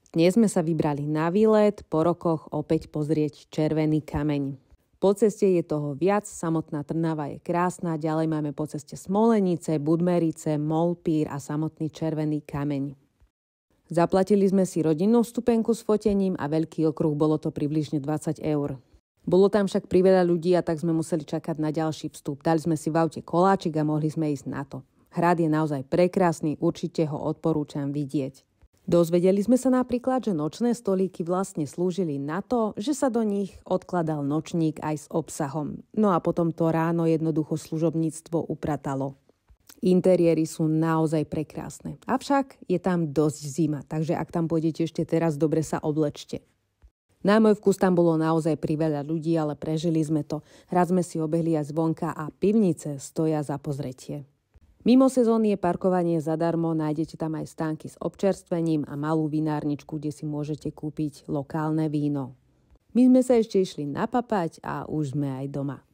Dnes sme sa vybrali na výlet, po rokoch opäť pozrieť Červený kameň. Po ceste je toho viac, samotná Trnava je krásna, ďalej máme po ceste Smolenice, Budmerice, Molpír a samotný Červený kameň. Zaplatili sme si rodinnú vstupenku s fotením a veľký okruh, bolo to približne 20 eur. Bolo tam však priveľa ľudí a tak sme museli čakať na ďalší vstup. Dali sme si v aute koláčik a mohli sme ísť na to. Hrad je naozaj prekrásny, určite ho odporúčam vidieť. Dozvedeli sme sa napríklad, že nočné stolíky vlastne slúžili na to, že sa do nich odkladal nočník aj s obsahom. No a potom to ráno jednoducho služobníctvo upratalo. Interiéry sú naozaj prekrásne. Avšak je tam dosť zima, takže ak tam pôjdete ešte teraz, dobre sa oblečte. Na môj vkus tam bolo naozaj priveľa ľudí, ale prežili sme to. Raz sme si obehli aj zvonka a pivnice stoja za pozretie. Mimo sezóny je parkovanie zadarmo, nájdete tam aj stánky s občerstvením a malú vinárničku, kde si môžete kúpiť lokálne víno. My sme sa ešte išli napapať a už sme aj doma.